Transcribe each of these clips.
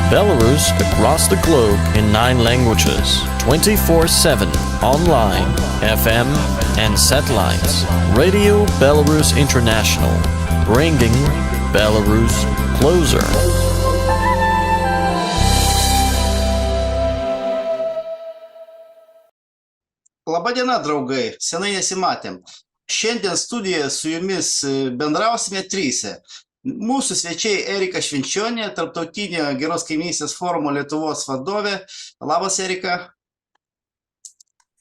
Belarus across the globe in 9 languages, 24/7, online, FM and satellites. Radio Belarus International, bringing Belarus closer. Labadiena, draugai, senai nesimatėm. Šiandien studijoje su jumis bendrausime tryse. Mūsų svečiai Erika Švenčionė, Tarptautinio geros kaimynystės forumo Lietuvos vadovė. Labas, Erika.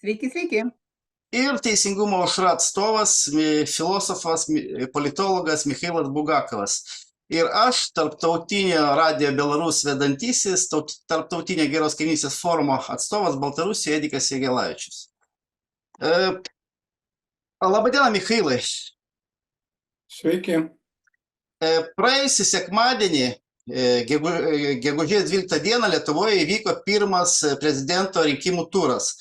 Sveiki, sveiki. Ir Teisingumo aušra atstovas, filosofas, politologas Michailas Bugakovas. Ir aš, Tarptautinio radijo Belarus vedantysis, Tarptautinio geros kaimynystės forumo atstovas Baltarusijoje Edikas Jegelavičius. Labadiena, Michailai. Sveiki. Praėjusį sekmadienį, gegužės 12 dieną, Lietuvoje įvyko pirmas prezidento rinkimų turas.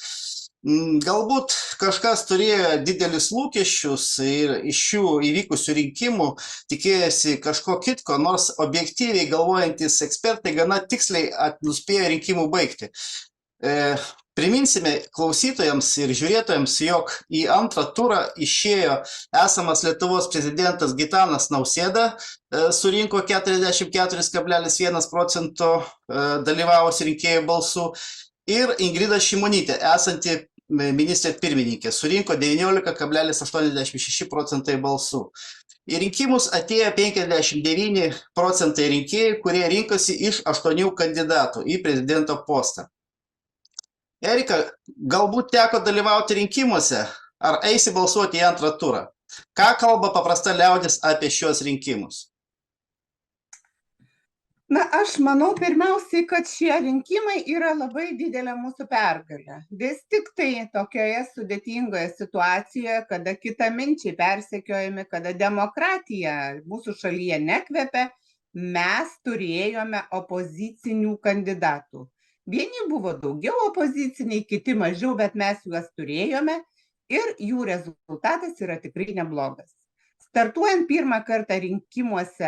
Galbūt kažkas turėjo didelis lūkesčius ir iš šių įvykusių rinkimų tikėjosi kažko kitko, nors objektyviai galvojantis ekspertai gana tiksliai nuspėjo rinkimų baigtį. Priminsime klausytojams ir žiūrėtojams, jog į antrą turą išėjo esamas Lietuvos prezidentas Gitanas Nausėda, surinko 44,1% dalyvavusių rinkėjų balsų, ir Ingrida Šimonytė, esanti ministrė pirmininkė, surinko 19,86% balsų. Į rinkimus atėjo 59% rinkėjų, kurie rinkosi iš 8 kandidatų į prezidento postą. Erika, galbūt teko dalyvauti rinkimuose, ar eisi balsuoti į antrą turą? Ką kalba paprasta liaudis apie šios rinkimus? Na, aš manau pirmiausiai, kad šie rinkimai yra labai didelė mūsų pergalė. Vis tik tai tokioje sudėtingoje situacijoje, kada kitaminčiai persekiojami, kada demokratija mūsų šalyje nekvepia, mes turėjome opozicinių kandidatų. Vieni buvo daugiau opoziciniai, kiti mažiau, bet mes juos turėjome ir jų rezultatas yra tikrai neblogas. Startuojant pirmą kartą rinkimuose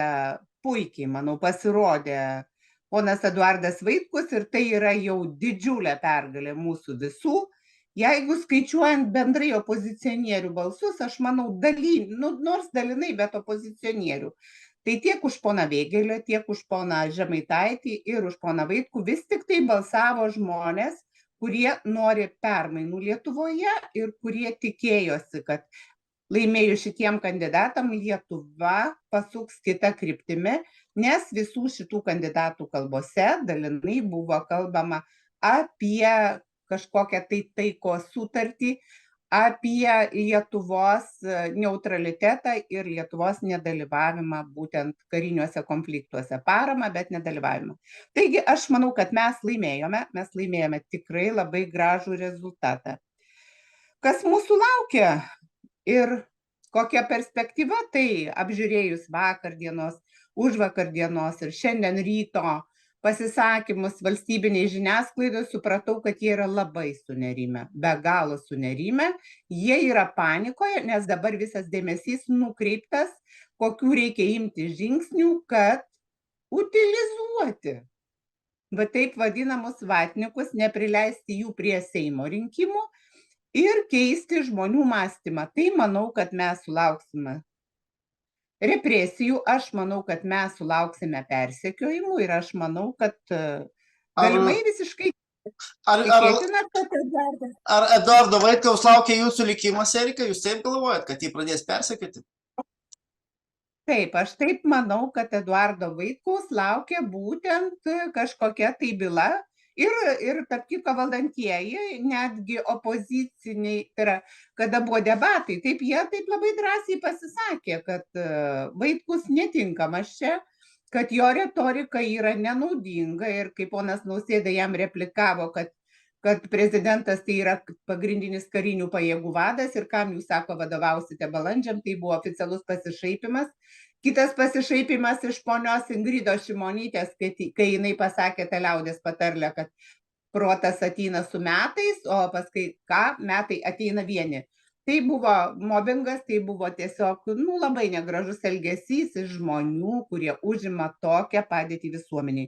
puikiai, manau, pasirodė ponas Eduardas Vaitkus ir tai yra jau didžiulė pergalė mūsų visų. Jeigu skaičiuojant bendrai opozicionierių balsus, aš manau, nors dalinai, bet opozicionierių. Tai tiek už poną Vėgėlę, tiek už poną Žemaitaitį ir už poną Vaitkų vis tik tai balsavo žmonės, kurie nori permainų Lietuvoje ir kurie tikėjosi, kad laimėjus šitiem kandidatam Lietuva pasuks kitą kryptimį, nes visų šitų kandidatų kalbose dalinai buvo kalbama apie kažkokią taikos sutartį, apie Lietuvos neutralitetą ir Lietuvos nedalyvavimą būtent kariniuose konfliktuose, paramą, bet nedalyvavimą. Taigi aš manau, kad mes laimėjome tikrai labai gražų rezultatą. Kas mūsų laukia ir kokia perspektyva, tai apžiūrėjus vakardienos, užvakardienos ir šiandien ryto pasisakymus valstybiniai žiniasklaidai, supratau, kad jie yra labai sunerimę, be galo sunerimę. Jie yra panikoje, nes dabar visas dėmesys nukreiptas, kokių reikia imti žingsnių, kad utilizuoti, va taip vadinamus vatnikus, neprileisti jų prie Seimo rinkimų ir keisti žmonių mąstymą. Tai manau, kad mes sulauksime represijų, aš manau, kad mes sulauksime persekiojimų ir aš manau, kad galimai visiškai tikėtina, kad Eduardas. Ar Eduardo Vaitkaus laukia jūsų likimas, Erika? Jūs taip galvojat, kad jį pradės persekioti? Taip, aš taip manau, kad Eduardo Vaitkaus laukia būtent kažkokia tai byla. Ir tarp kitko valdantieji, netgi opoziciniai, tai yra, kada buvo debatai, taip jie taip labai drąsiai pasisakė, kad Vaitkus netinkamas čia, kad jo retorika yra nenaudinga ir kaip ponas Nausėda jam replikavo, kad prezidentas tai yra pagrindinis karinių pajėgų vadas ir kam jūs, sako, vadovausite balandžiam, tai buvo oficialus pasišaipimas. Kitas pasišaipimas iš ponios Ingridos Šimonytės, kai jinai pasakė tą liaudės patarlę, kad protas ateina su metais, o paskui metai ateina vieni. Tai buvo mobingas, tai buvo tiesiog labai negražus elgesys iš žmonių, kurie užima tokią padėtį visuomeniai.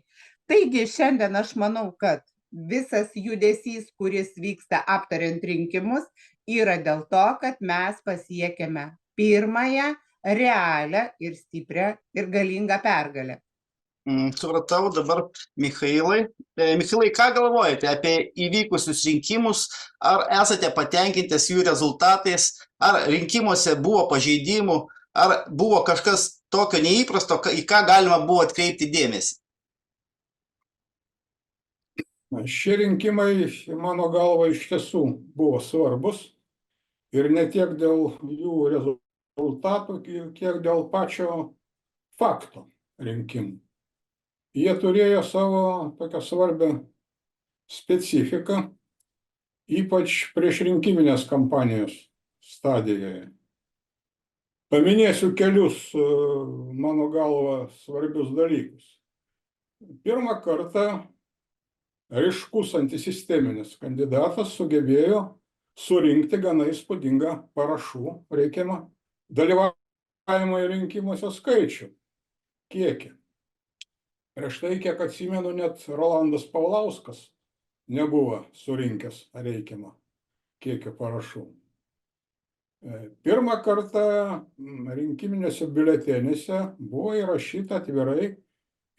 Taigi šiandien aš manau, kad visas judesys, kuris vyksta aptariant rinkimus, yra dėl to, kad mes pasiekėme pirmąją realią ir stiprią ir galingą pergalę. Supratau, dabar Michailai. Michailai, ką galvojate apie įvykusius rinkimus? Ar esate patenkintas jų rezultatais? Ar rinkimuose buvo pažeidimų? Ar buvo kažkas tokio neįprasto, į ką galima buvo atkreipti dėmesį? Šie rinkimai, mano galva, iš tiesų buvo svarbus ir ne tiek dėl jų rezultatų, kiek dėl pačio fakto rinkimų. Jie turėjo savo tokią svarbią specifiką, ypač priešrinkiminės kampanijos stadijoje. Paminėsiu kelius, mano galva, svarbius dalykus. Pirmą kartą ryškus antisisteminis kandidatas sugebėjo surinkti gana įspūdingą parašų reikiamą dalyvavimo rinkimuose skaičių, kiekį. Prieš tai, kiek atsimenu, net Rolandas Paulauskas nebuvo surinkęs reikiamą kiekį parašų. Pirmą kartą rinkiminėse biuletenėse buvo įrašyta atvirai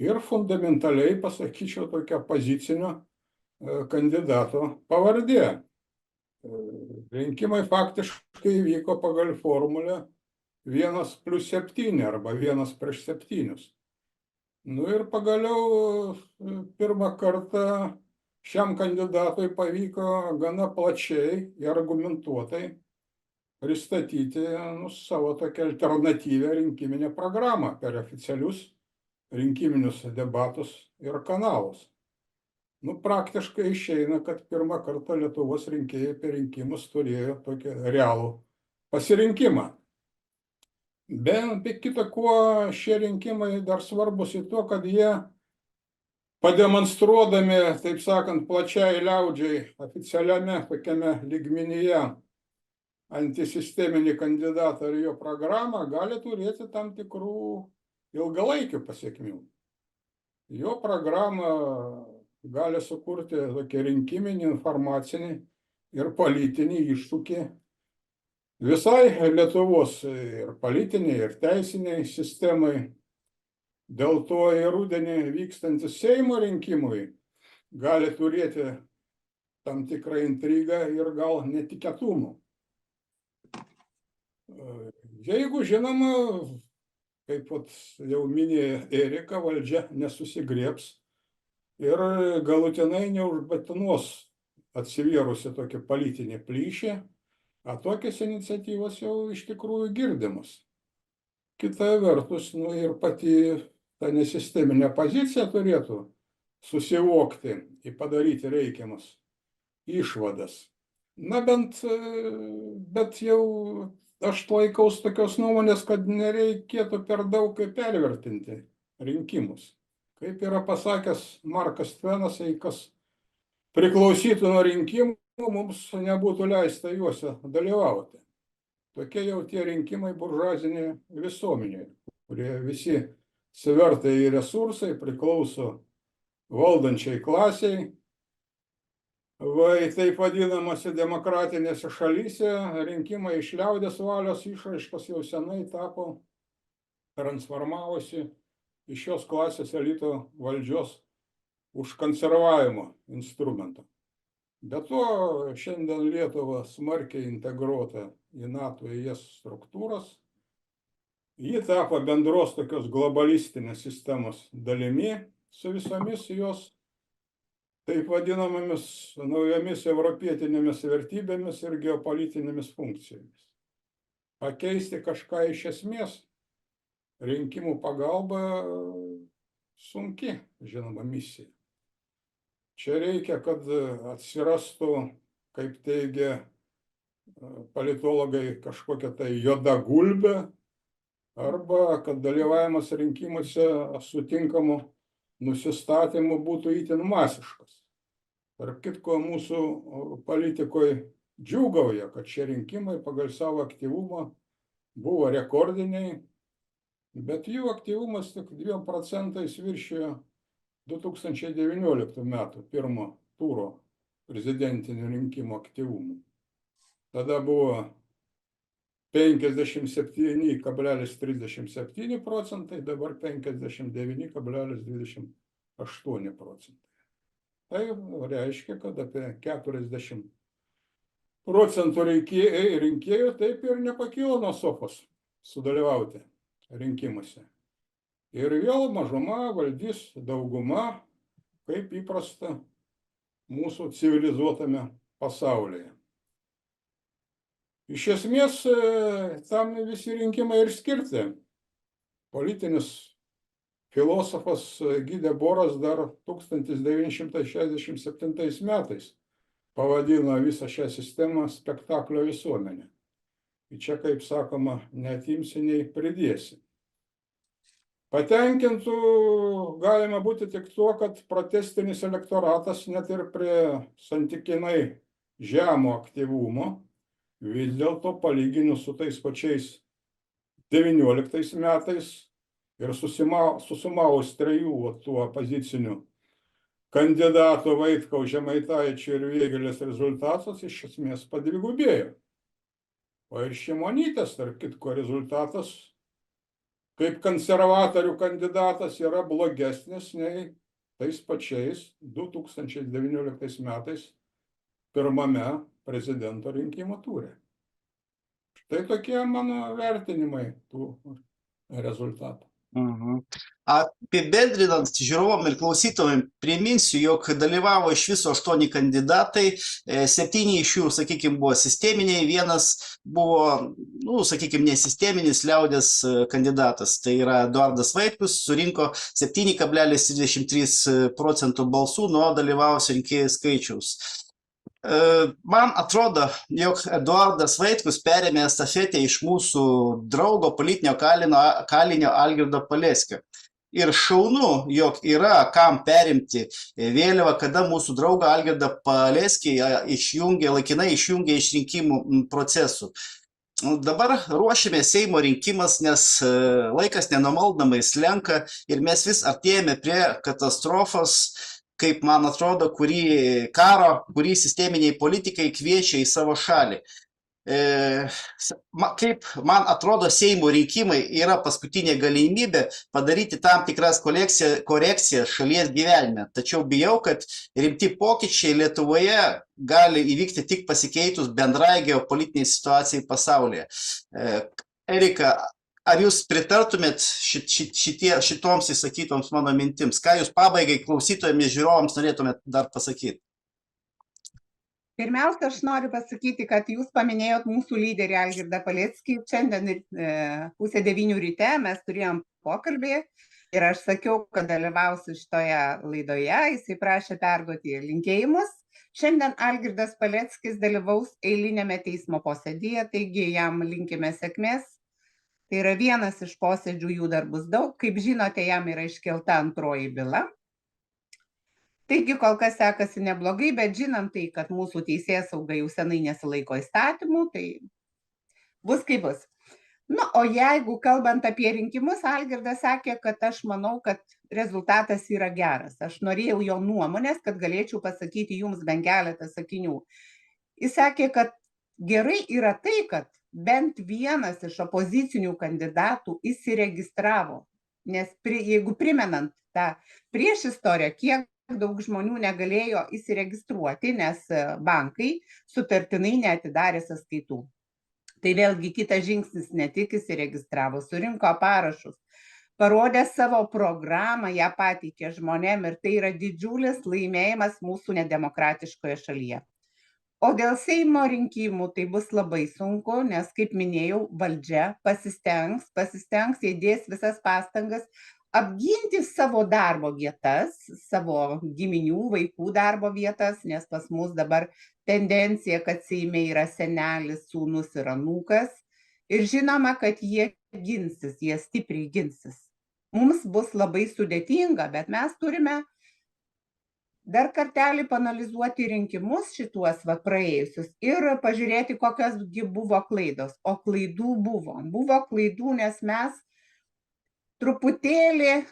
ir fundamentaliai, pasakyčiau, tokia pozicinio kandidato pavardė. Rinkimai faktiškai vyko pagal formulę 1+7 arba 1/7. Ir pagaliau pirmą kartą šiam kandidatui pavyko gana plačiai ir argumentuotai pristatyti savo tokią alternatyvią rinkiminę programą per oficialius rinkiminius debatus ir kanalus. Praktiškai išeina, kad pirmą kartą Lietuvos rinkėjai per rinkimus turėjo tokį realų pasirinkimą. Be kita kuo, šie rinkimai dar svarbus į to, kad jie pademonstruodami, taip sakant, plačiai liaudžiai oficialiame tokiame lygmenyje antisisteminį kandidatą ir jo programą gali turėti tam tikrų ilgalaikių pasekmių. Jo programą gali sukurti tokį rinkiminį, informacinį ir politinį iššūkį visai Lietuvos ir politiniai, ir teisiniai sistemai. Dėl to į rudenį vykstantis Seimo rinkimai gali turėti tam tikrą intrigą ir gal netikėtumų. Jeigu, žinoma, kaip jau minėjo Erika, valdžia nesusigriebs ir galutinai neužbetonuos atsivėrusi tokia politinė plyšė, o tokios iniciatyvos jau iš tikrųjų girdimas. Kita vertus, ir pati ta nesisteminė pozicija turėtų susivokti ir padaryti reikiamas išvadas. Bet jau aš laikaus tokios nuomonės, kad nereikėtų per daug pervertinti rinkimus. Kaip yra pasakęs Markas Tvenas, kas priklausytų nuo rinkimų, mums nebūtų leista juose dalyvauti. Tokie jau tie rinkimai buržuazinėje visuomenėje, kurie visi svertai ir resursai priklauso valdančiai klasiai. Taip vadinamose demokratinėse šalyse rinkimai iš liaudės valios išraiškos jau senai tapo, transformavosi iš šios klasės elito valdžios užkonservavimo instrumentą. Be to, šiandien Lietuva smarkiai integruota į NATO ES struktūras. Ji tapo bendros tokios globalistinės sistemos dalimi su visomis jos taip vadinamomis naujomis europietinėmis vertybėmis ir geopolitinėmis funkcijomis. Pakeisti kažką iš esmės rinkimų pagalba sunki, žinoma, misija. Čia reikia, kad atsirastų, kaip teigia politologai, kažkokia tai juoda gulbė, arba kad dalyvavimas rinkimuose sutinkamų nusistatymų būtų itin masiškas. Tarp kitko, mūsų politikoje džiūgauja, kad šie rinkimai pagal savo aktyvumą buvo rekordiniai, bet jų aktyvumas tik 2% viršijo 2019 metų pirmo turo prezidentinių rinkimų aktyvumų. Tada buvo 57,37%, dabar 59,28%. Tai reiškia, kad apie 40% rinkėjų taip ir nepakilo nuo sofos sudalyvauti rinkimuose. Ir vėl mažuma valdys dauguma, kaip įprasta mūsų civilizuotame pasaulyje. Iš esmės, tam visi rinkimai ir skirti. Politinis filosofas Guy Debord dar 1967 metais pavadino visą šią sistemą spektaklio visuomenė. Ir čia, kaip sakoma, neatimsi nei pridėsi. Patenkintų galima būti tik tuo, kad protestinis elektoratas net ir prie santykinai žemo aktyvumo vis dėlto palyginus su tais pačiais 19 metais ir susumavus trejų tų opozicinių kandidatų Vaitkaus, Žemaitaičio ir Vėgėlės rezultatas iš esmės padvigubėjo. O ir Šimonytės, tarp kitko, rezultatas kaip konservatorių kandidatas yra blogesnis nei tais pačiais 2019 metais pirmame prezidento rinkimų ture. Štai tokie mano vertinimai tų rezultatų. Apibendrinant žiūrovom ir klausytojam, priminsiu, jog dalyvavo iš viso 8 kandidatai, 7 iš jų, sakykime, buvo sisteminiai, vienas buvo, sakykime, nesisteminis liaudės kandidatas, tai yra Eduardas Vaitkus, surinko 7,33% balsų nuo dalyvavusių rinkėjų skaičiaus. Man atrodo, jog Eduardas Vaitkus perėmė estafetę iš mūsų draugo politinio kalinio Algirdo Paleckio. Ir šaunu, jog yra kam perimti vėliavą, kada mūsų draugą Algirdą Paleckį laikinai išjungė iš rinkimų procesų. Dabar ruošiame Seimo rinkimas, nes laikas nenumaldomai slenka ir mes vis artėjame prie katastrofos, kaip man atrodo, kurį sisteminiai politikai kviečia į savo šalį. Kaip man atrodo, Seimo rinkimai yra paskutinė galimybė padaryti tam tikras korekcijas šalies gyvenime. Tačiau bijau, kad rimti pokyčiai Lietuvoje gali įvykti tik pasikeitus bendrai geopolitiniai situacijai pasaulyje. Erika, ar jūs pritartumėt šitoms įsakytoms mano mintims? Ką jūs pabaigai klausytojams žiūrovams norėtumėt dar pasakyti? Pirmiausia, aš noriu pasakyti, kad jūs paminėjot mūsų lyderį Algirdą Paleckį. Šiandien 8:30 ryte mes turėjom pokalbį ir aš sakiau, kad dalyvausiu šitoje laidoje. Jisai prašė perduoti linkėjimus. Šiandien Algirdas Paleckis dalyvaus eilinėme teismo posėdyje, taigi jam linkime sėkmės. Tai yra vienas iš posėdžių, jų dar bus daug. Kaip žinote, jam yra iškelta antroji byla. Taigi kol kas sekasi neblogai, bet žinom tai, kad mūsų teisėsauga jau senai nesilaiko įstatymų, tai bus kaip bus. O jeigu kalbant apie rinkimus, Algirdas sakė, kad aš manau, kad rezultatas yra geras. Aš norėjau jo nuomonės, kad galėčiau pasakyti jums bent keletą sakinių. Jis sakė, kad gerai yra tai, kad bent vienas iš opozicinių kandidatų įsiregistravo. Nes jeigu primenant tą prieš istoriją, kiek daug žmonių negalėjo įsiregistruoti, nes bankai sutartinai neatidarė sąskaitų. Tai vėlgi kitas žingsnis, ne tik įsiregistravo, surinko parašus, parodė savo programą, ją pateikė žmonėm ir tai yra didžiulis laimėjimas mūsų nedemokratiškoje šalyje. O dėl Seimo rinkimų tai bus labai sunku, nes, kaip minėjau, valdžia pasistengs, įdės visas pastangas apginti savo darbo vietas, savo giminių, vaikų darbo vietas, nes pas mus dabar tendencija, kad Seime yra senelis, sūnus ir anūkas. Ir žinoma, kad jie ginsis, jie stipriai ginsis. Mums bus labai sudėtinga, bet mes turime dar kartelį panalizuoti rinkimus šituos praėjusius ir pažiūrėti, kokios buvo klaidos. O klaidų buvo. Buvo klaidų, nes mes truputėlį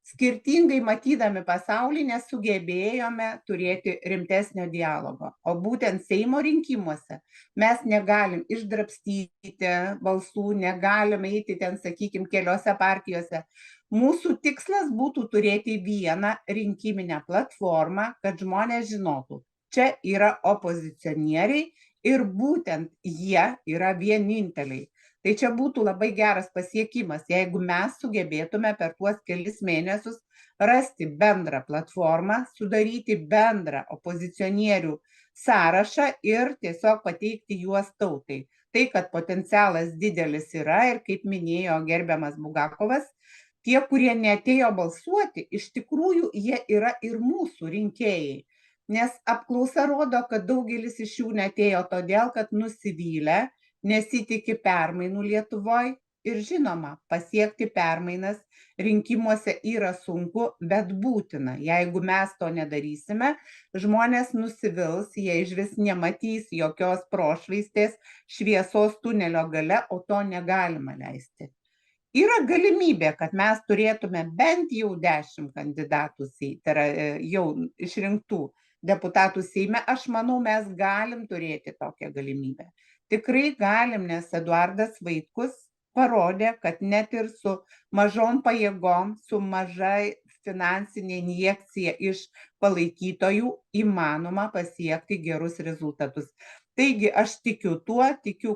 Skirtingai matydami pasaulį nesugebėjome turėti rimtesnio dialogo. O būtent Seimo rinkimuose mes negalim išdrabstyti balsų, negalim eiti ten, sakykime, keliose partijose. Mūsų tikslas būtų turėti vieną rinkiminę platformą, kad žmonės žinotų, čia yra opozicionieriai ir būtent jie yra vieninteliai. Tai čia būtų labai geras pasiekimas, jeigu mes sugebėtume per tuos kelis mėnesius rasti bendrą platformą, sudaryti bendrą opozicionierių sąrašą ir tiesiog pateikti juos tautai. Tai, kad potencialas didelis yra ir kaip minėjo gerbiamas Bugakovas, tie, kurie neatėjo balsuoti, iš tikrųjų jie yra ir mūsų rinkėjai. Nes apklausa rodo, kad daugelis iš jų neatėjo todėl, kad nusivylę, nesitiki permainų Lietuvoje ir žinoma, pasiekti permainas rinkimuose yra sunku, bet būtina. Jeigu mes to nedarysime, žmonės nusivils, jie išvis nematys jokios prošvaistės šviesos tunelio gale, o to negalima leisti. Yra galimybė, kad mes turėtume bent jau 10 kandidatų, tai yra jau išrinktų deputatų Seime. Aš manau, mes galim turėti tokią galimybę. Tikrai galim, nes Eduardas Vaitkus parodė, kad net ir su mažom pajėgom, su mažai finansinė injekcija iš palaikytojų įmanoma pasiekti gerus rezultatus. Taigi aš tikiu tuo,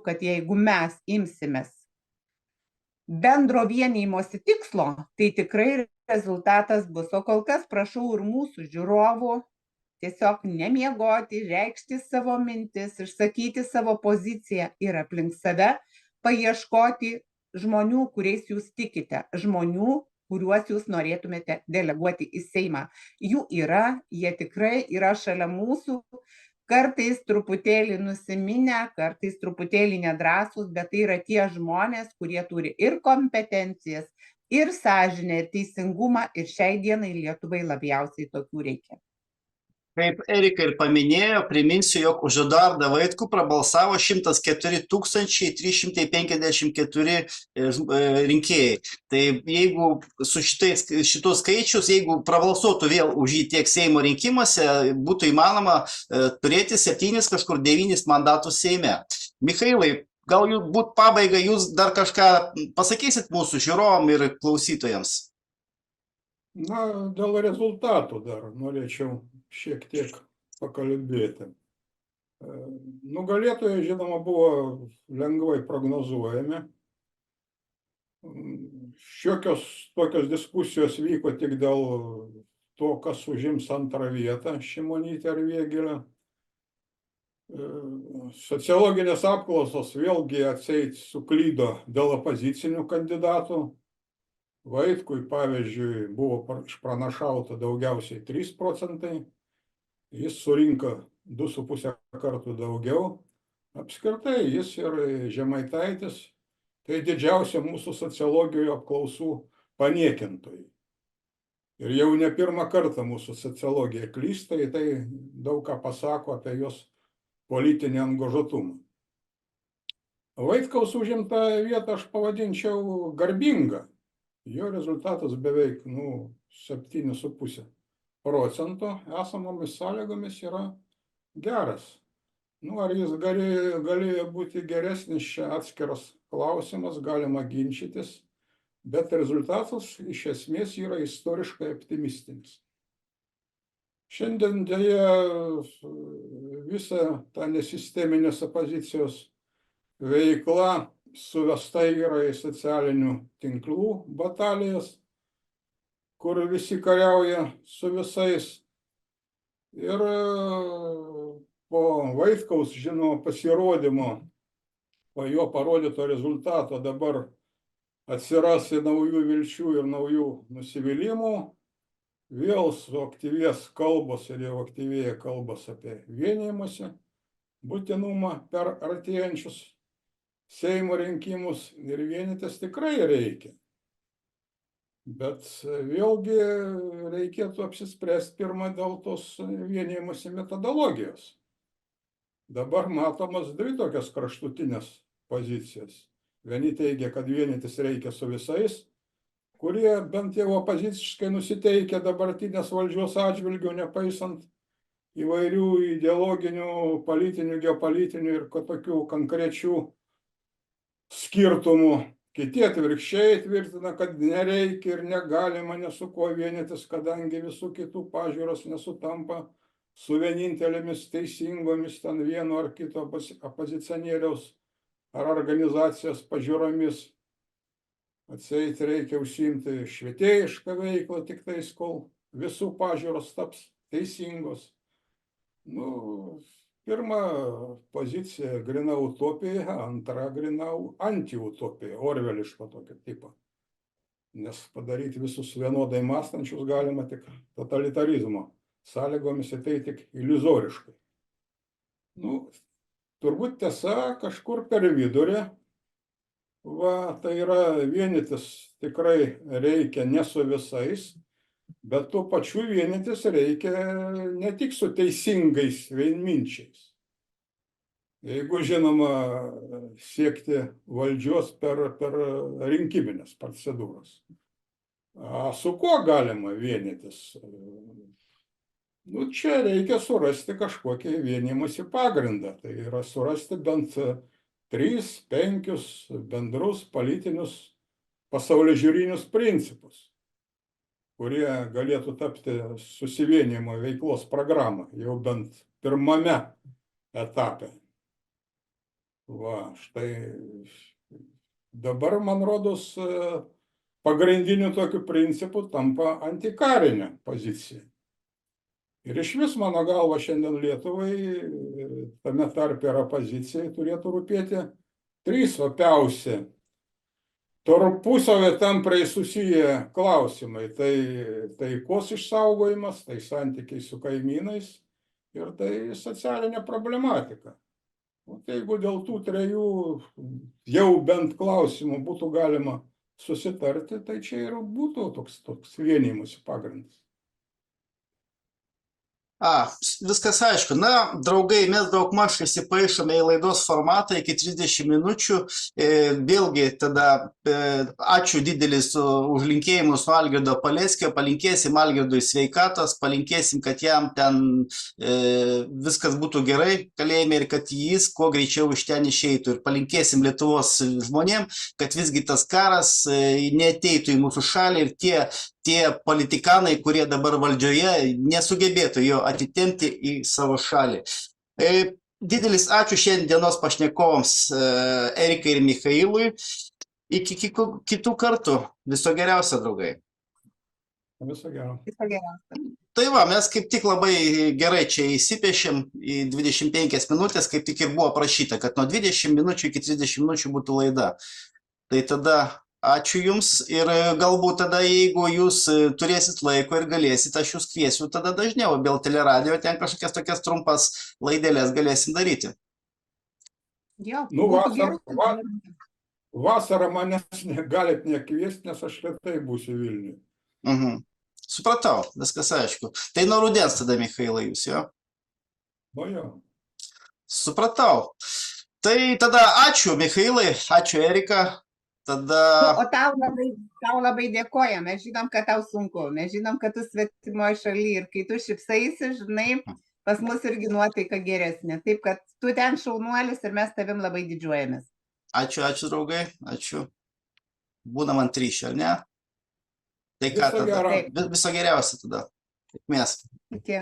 kad jeigu mes imsimės bendro vienijimosi tikslo, tai tikrai rezultatas bus. O kol kas prašau ir mūsų žiūrovų tiesiog nemiegoti, reikšti savo mintis, išsakyti savo poziciją ir aplink save paieškoti žmonių, kuriais jūs tikite, žmonių, kuriuos jūs norėtumėte deleguoti į Seimą. Jų yra, jie tikrai yra šalia mūsų, kartais truputėlį nusiminę, kartais truputėlį nedrąsūs, bet tai yra tie žmonės, kurie turi ir kompetencijas, ir sąžinę, ir teisingumą, ir šiai dienai Lietuvai labiausiai tokių reikia. Kaip Erika ir paminėjo, priminsiu, jog už Eduardą Vaitkų prabalsavo 104 354 rinkėjai. Tai jeigu su šitų skaičius, jeigu prabalsuotų vėl už jį tiek Seimo rinkimuose, būtų įmanoma turėti 9 mandatus Seime. Michailai, galbūt pabaigai jūs dar kažką pasakysit mūsų žiūrovom ir klausytojams? Na, dėl rezultatų dar norėčiau šiek tiek pakalbėti. Nugalėtojai, žinoma, buvo lengvai prognozuojami. Šiokios tokios diskusijos vyko tik dėl to, kas užims antrą vietą, Šimonytė ar Vėgėlė. Sociologinės apklausos vėlgi atseit suklydo dėl opozicinių kandidatų. Vaitkui, pavyzdžiui, buvo išpranašauta daugiausiai 3%, jis surinko 2,5 kartų daugiau. Apskritai, jis ir Žemaitaitis, tai didžiausia mūsų sociologijų apklausų paniekintojai. Ir jau ne pirmą kartą mūsų sociologija klysta, tai daug ką pasako apie jos politinį angažuotumą. Vaitkaus užimtą vietą aš pavadinčiau garbingą. Jo rezultatas beveik 7,5% esamomis sąlygomis yra geras. Ar jis galėjo būti geresnis, čia atskiras klausimas, galima ginčytis, bet rezultatas iš esmės yra istoriškai optimistinis. Šiandien dėja visa ta nesisteminės opozicijos veikla suvesta yra į socialinių tinklų batalijas, kur visi kariauja su visais. Ir po Vaitkaus, žinoma, pasirodymo, po jo parodyto rezultato dabar atsiras naujų vilčių ir naujų nusivylimų. Vėl suaktyvės kalbos ir jau aktyvėja kalbos apie vienijimąsi, būtinumą per artėjančius Seimo rinkimus ir vienytis tikrai reikia. Bet vėlgi reikėtų apsispręsti pirmą dėl tos vienijimosi metodologijos. Dabar matomas dvi tokias kraštutinės pozicijas. Vieni teigia, kad vienytis reikia su visais, kurie bent jau opoziciškai nusiteikę dabartinės valdžios atžvilgių, nepaisant įvairių ideologinių, politinių, geopolitinių ir tokių konkrečių skirtumų. Kiti atvirkščiai tvirtina, kad nereikia ir negalima nesu kuo vienytis, kadangi visų kitų pažiūros nesutampa su vienintelėmis teisingomis ten vieno ar kito opozicionieriaus ar organizacijos pažiūromis. Atseit reikia užsiimti švietėjišką veiklą tik tais, kol visų pažiūros taps teisingos. Pirma pozicija grina utopija, antra grina antiutopija, orveliško tokio tipo. Nes padaryti visus vienodai mąstančius galima tik totalitarizmo sąlygomis, tai tik iliuzoriškai. Turbūt tiesa kažkur per vidurį. Tai yra vienytis tikrai reikia ne su visais, bet tuo pačiu vienytis reikia ne tik su teisingais vienminčiais. Jeigu, žinoma, siekti valdžios per rinkiminės procedūras. Su kuo galima vienytis? Čia reikia surasti kažkokį vienymosi pagrindą. Tai yra surasti bent 3-5 bendrus politinius pasaulėžiūrinius principus, kurie galėtų tapti susivienijimo veiklos programą jau bent pirmame etape. Štai dabar, man rodos, pagrindiniu tokiu principu tampa antikarinė pozicija. Ir iš vis, mano galva, šiandien Lietuvai, tame tarpe ir opozicijai, turėtų rūpėti 3 opiausi tarpusavy tampriai susiję klausimai. Tai taikos išsaugojimas, tai santykiai su kaimynais ir tai socialinė problematika. Jeigu dėl tų 3 jau bent klausimų būtų galima susitarti, tai čia ir būtų toks vienymosi pagrindas. Viskas aišku. Draugai, mes daugmaž įsipaišome į laidos formatą iki 30 minučių. Vėlgi, tada ačiū didelis už linkėjimus nuo Algirdo Paleckio. Palinkėsim Algirdui sveikatos, palinkėsim, kad jam ten viskas būtų gerai kalėjime ir kad jis kuo greičiau iš ten išeitų. Ir palinkėsim Lietuvos žmonėm, kad visgi tas karas neateitų į mūsų šalį ir tie politikanai, kurie dabar valdžioje, nesugebėtų jo atitempti į savo šalį. Didelis ačiū šiandienos pašnekovams Erikai ir Michailui. Iki kitų kartų. Viso geriausio, draugai. Viso gero. Tai mes kaip tik labai gerai čia įsipešėm į 25 minutės, kaip tik ir buvo prašyta, kad nuo 20 minučių iki 30 minučių būtų laida. Tai tada ačiū Jums ir galbūt tada, jeigu Jūs turėsit laiko ir galėsit, aš Jūs kviesiu tada dažniau, Bel Teleradio, ten kažkokias tokias trumpas laidelės galėsim daryti. Vasarą manęs galit nekviesti, nes aš retai būsiu Vilniuje. Supratau, viskas aišku. Tai nuo rudens tada, Michailai, Jūs, jo? Jo. Supratau. Tai tada ačiū, Michailai, ačiū, Erika. O tau labai dėkojame, mes žinom, kad tau sunku, mes žinom, kad tu svetimoje šalyje ir kai tu šipsaisi, žinai, pas mus irgi nuotaika geresnė. Taip, kad tu ten šaunuolis ir mes tavim labai didžiuojamės. Ačiū, draugai, ačiū. Būna man ryšio, ar ne? Tai ką tada? Viso geriausio tada. Mes. Iki.